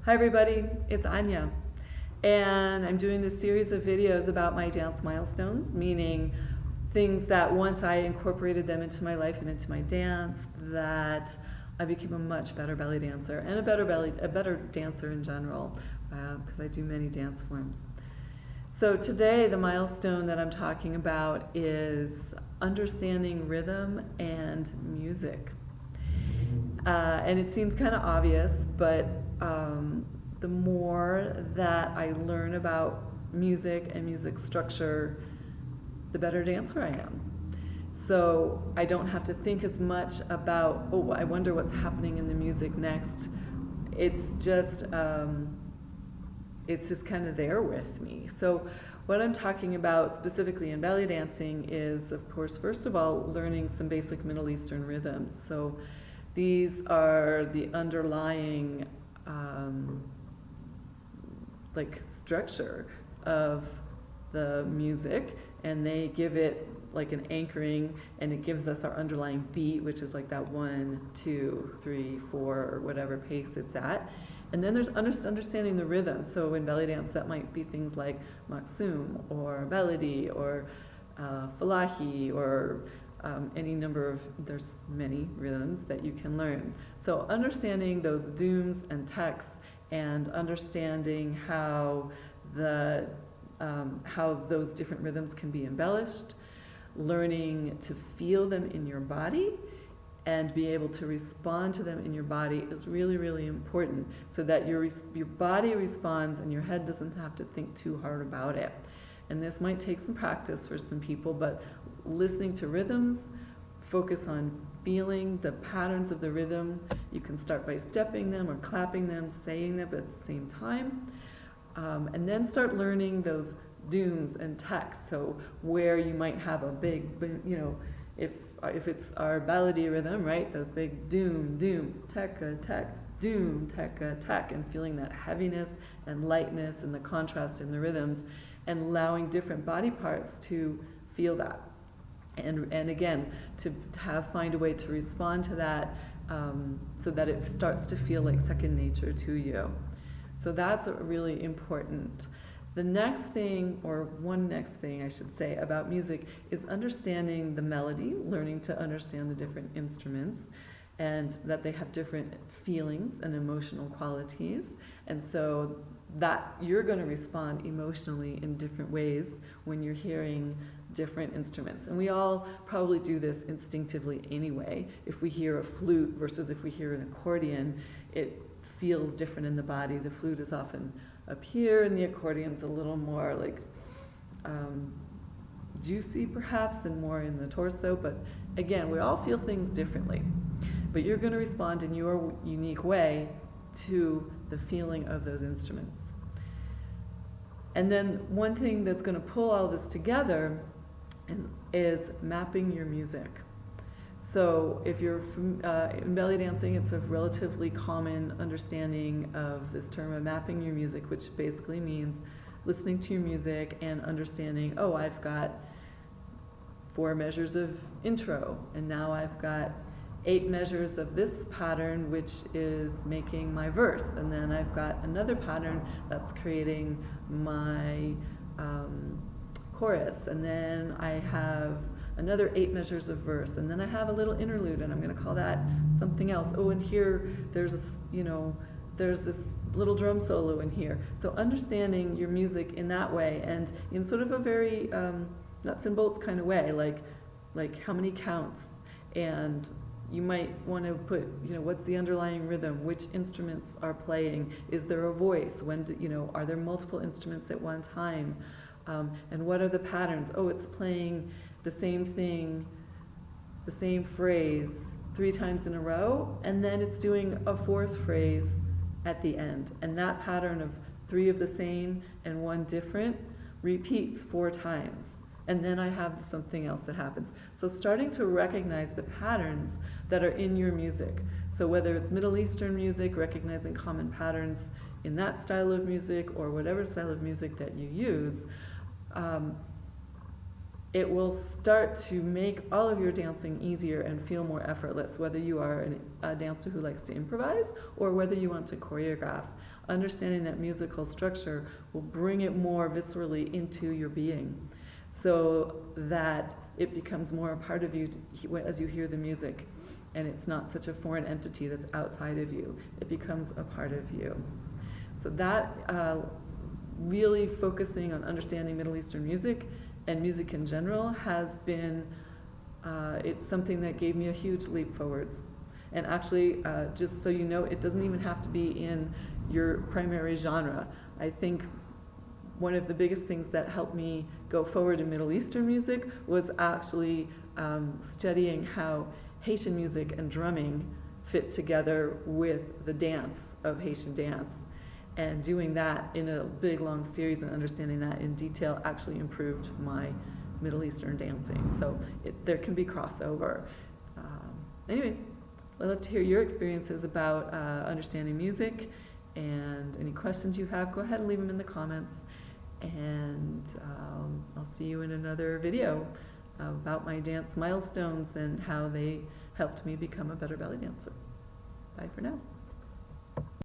Hi everybody, it's Anya, and I'm doing this series of videos about my dance milestones, meaning things that once I incorporated them into my life and into my dance, that I became a much better belly dancer and a better dancer in general, because I do many dance forms. So today the milestone that I'm talking about is understanding rhythm and music. And it seems kind of obvious, but the more that I learn about music and music structure, the better dancer I am. So I don't have to think as much about, oh, I wonder what's happening in the music next. It's just kind of there with me. So what I'm talking about specifically in belly dancing is, of course, first of all, learning some basic Middle Eastern rhythms. So these are the underlying structure of the music, and they give it like an anchoring, and it gives us our underlying beat, which is like that 1, 2, 3, 4, or whatever pace it's at. And then there's understanding the rhythm. So in belly dance, that might be things like maksum or melody or falahi or any number of, there's many rhythms that you can learn. So understanding those dooms and texts and understanding how those different rhythms can be embellished, learning to feel them in your body and be able to respond to them in your body is really, really important, so that your body responds and your head doesn't have to think too hard about it. And this might take some practice for some people, but listening to rhythms, focus on feeling the patterns of the rhythm. You can start by stepping them or clapping them, saying them at the same time. And then start learning those dooms and texts. So where you might have a big, if it's our ballady rhythm, right? Those big doom, doom, tekka, tek, doom, tekka, tek, and feeling that heaviness and lightness and the contrast in the rhythms, and allowing different body parts to feel that. And again, to find a way to respond to that, so that it starts to feel like second nature to you. So that's really important. The next thing, or one next thing I should say about music, is understanding the melody, learning to understand the different instruments, and that they have different feelings and emotional qualities. And so that you're going to respond emotionally in different ways when you're hearing different instruments. And we all probably do this instinctively anyway. If we hear a flute versus if we hear an accordion, it feels different in the body. The flute is often up here, and the accordion's a little more like juicy perhaps, and more in the torso. But again, we all feel things differently. But you're going to respond in your unique way to the feeling of those instruments. And then one thing that's going to pull all this together is mapping your music. So if you're in belly dancing, it's a relatively common understanding of this term of mapping your music, which basically means listening to your music and understanding, oh, I've got 4 measures of intro, and now I've got 8 measures of this pattern, which is making my verse, and then I've got another pattern that's creating my chorus, and then I have another 8 measures of verse, and then I have a little interlude, and I'm going to call that something else. Oh, and here there's this little drum solo in here. So understanding your music in that way, and in sort of a very nuts and bolts kind of way, like how many counts, and you might want to put, what's the underlying rhythm? Which instruments are playing? Is there a voice? Are there multiple instruments at one time? And what are the patterns? Oh, it's playing the same thing, the same phrase 3 times in a row, and then it's doing a 4th phrase at the end. And that pattern of 3 of the same and 1 different repeats 4 times. And then I have something else that happens. So starting to recognize the patterns that are in your music. So whether it's Middle Eastern music, recognizing common patterns in that style of music, or whatever style of music that you use, it will start to make all of your dancing easier and feel more effortless, whether you are a dancer who likes to improvise or whether you want to choreograph. understanding that musical structure will bring it more viscerally into your being, so that it becomes more a part of you as you hear the music, and it's not such a foreign entity that's outside of you. It becomes a part of you. So that really focusing on understanding Middle Eastern music and music in general has been, it's something that gave me a huge leap forwards. And actually, just so you know, it doesn't even have to be in your primary genre. I think one of the biggest things that helped me go forward in Middle Eastern music was actually studying how Haitian music and drumming fit together with the dance of Haitian dance. And doing that in a big, long series and understanding that in detail actually improved my Middle Eastern dancing. So there can be crossover. Anyway, I'd love to hear your experiences about understanding music, and any questions you have, go ahead and leave them in the comments. And I'll see you in another video about my dance milestones and how they helped me become a better belly dancer. Bye for now.